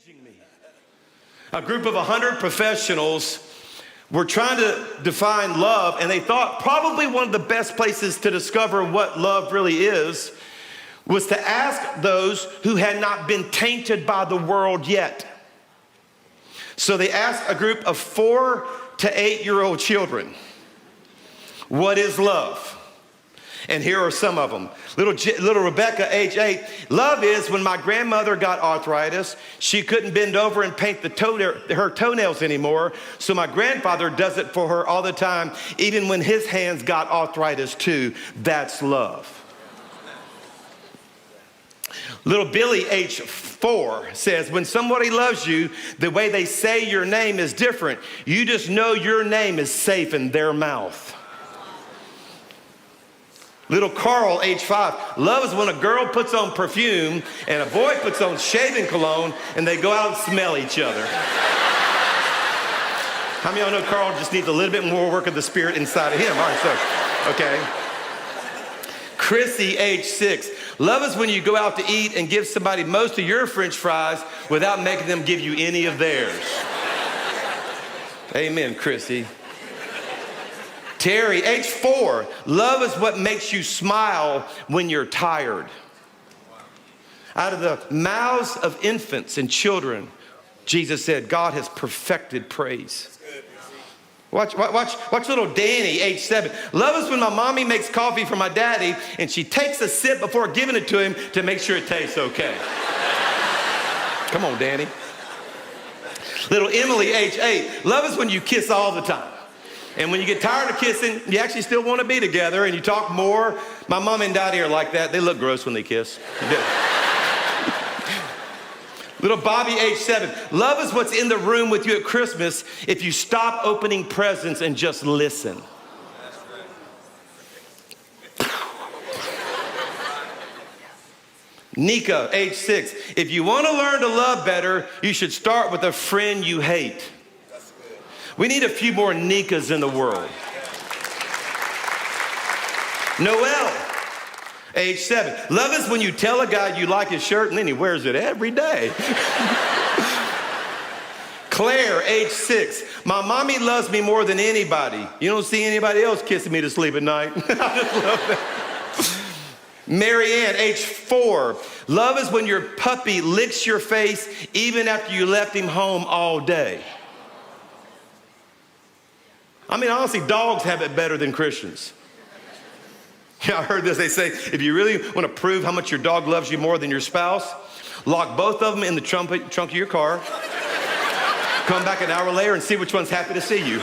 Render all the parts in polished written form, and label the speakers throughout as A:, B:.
A: changing me. A group of 100 professionals were trying to define love, and they thought probably one of the best places to discover what love really is was to ask those who had not been tainted by the world yet. So they asked a group of 4 to 8-year-old children, what is love? And here are some of them. Little Rebecca, age 8, love is when my grandmother got arthritis, she couldn't bend over and paint her toenails anymore, so my grandfather does it for her all the time, even when his hands got arthritis too. That's love. Little Billy, age 4, says, when somebody loves you, the way they say your name is different. You just know your name is safe in their mouth. Little Carl, age 5, love is when a girl puts on perfume and a boy puts on shaving cologne and they go out and smell each other. How many of y'all know Carl just needs a little bit more work of the Spirit inside of him? All right, so, okay. Chrissy, age 6, love is when you go out to eat and give somebody most of your French fries without making them give you any of theirs. Amen, Chrissy. Terry, age 4, love is what makes you smile when you're tired. Out of the mouths of infants and children, Jesus said, God has perfected praise. Watch little Danny, age 7. Love is when my mommy makes coffee for my daddy and she takes a sip before giving it to him to make sure it tastes okay. Come on, Danny. Little Emily, age 8. Love is when you kiss all the time. And when you get tired of kissing, you actually still want to be together and you talk more. My mom and daddy are like that. They look gross when they kiss. Little Bobby, age 7. Love is what's in the room with you at Christmas if you stop opening presents and just listen. Nika, age 6. If you want to learn to love better, you should start with a friend you hate. We need a few more Nikas in the world. Noel, age 7. Love is when you tell a guy you like his shirt and then he wears it every day. Claire, age 6. My mommy loves me more than anybody. You don't see anybody else kissing me to sleep at night. I just love that. Marianne, age 4. Love is when your puppy licks your face even after you left him home all day. I mean, honestly, dogs have it better than Christians. Yeah, I heard this. They say, if you really want to prove how much your dog loves you more than your spouse, lock both of them in the trunk of your car, come back an hour later and see which one's happy to see you.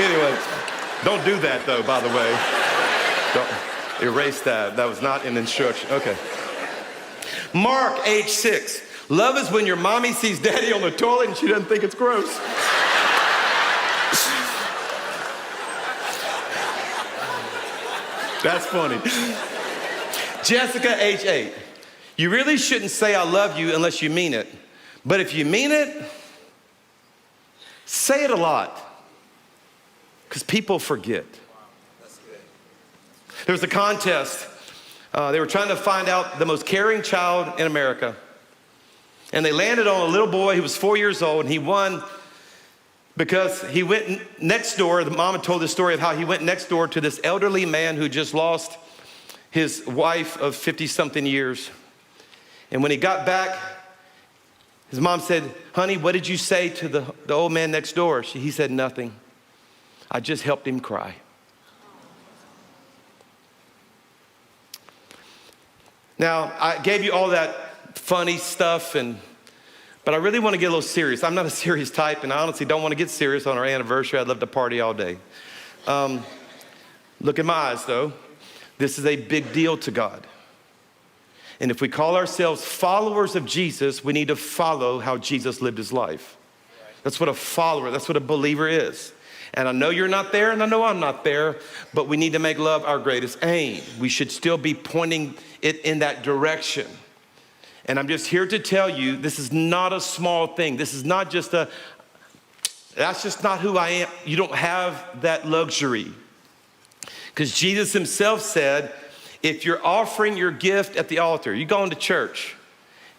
A: Anyway, don't do that, though, by the way. Don't erase that. That was not an instruction. Okay. Mark, age 6. Love is when your mommy sees daddy on the toilet and she doesn't think it's gross. That's funny. Jessica, age 8. You really shouldn't say I love you unless you mean it. But if you mean it, say it a lot. Because people forget. There was a contest. They were trying to find out the most caring child in America. And they landed on a little boy who was 4 years old, and he won because he went next door. The mama told the story of how he went next door to this elderly man who just lost his wife of 50-something years. And when he got back, his mom said, honey, what did you say to the old man next door? He said, nothing. I just helped him cry. Now, I gave you all that funny stuff, but I really want to get a little serious. I'm not a serious type, and I honestly don't want to get serious on our anniversary. I'd love to party all day. Look in my eyes, though. This is a big deal to God. And if we call ourselves followers of Jesus, we need to follow how Jesus lived his life. That's what a follower, that's what a believer is. And I know you're not there, and I know I'm not there, but we need to make love our greatest aim. We should still be pointing it in that direction. And I'm just here to tell you, this is not a small thing. This is not just that's just not who I am. You don't have that luxury. Because Jesus himself said, if you're offering your gift at the altar, you're going to church,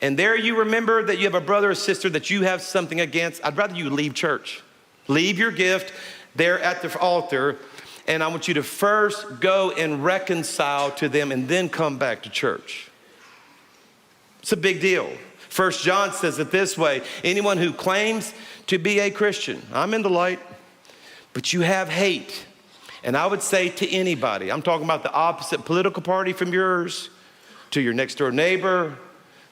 A: and there you remember that you have a brother or sister that you have something against, I'd rather you leave church. Leave your gift there at the altar, and I want you to first go and reconcile to them and then come back to church. It's a big deal. 1 John says it this way: anyone who claims to be a Christian, I'm in the light, but you have hate. And I would say to anybody, I'm talking about the opposite political party from yours, to your next door neighbor,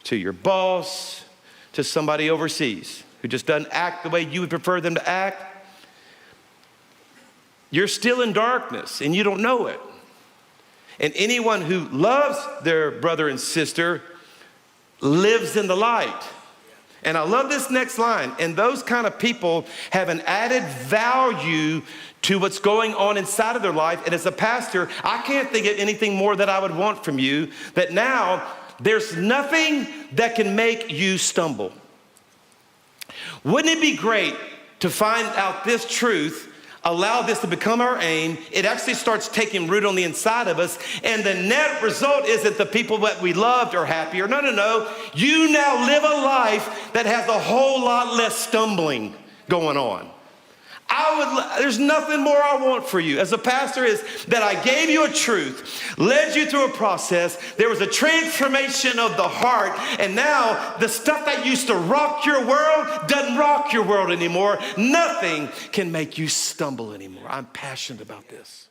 A: to your boss, to somebody overseas who just doesn't act the way you would prefer them to act, you're still in darkness and you don't know it. And anyone who loves their brother and sister lives in the light. And I love this next line. And those kind of people have an added value to what's going on inside of their life. And as a pastor, I can't think of anything more that I would want from you, that now there's nothing that can make you stumble. Wouldn't it be great to find out this truth, allow this to become our aim? It actually starts taking root on the inside of us, and the net result isn't the people that we loved are happier. No. You now live a life that has a whole lot less stumbling going on. There's nothing more I want for you as a pastor is that I gave you a truth, led you through a process. There was a transformation of the heart. And now the stuff that used to rock your world doesn't rock your world anymore. Nothing can make you stumble anymore. I'm passionate about this.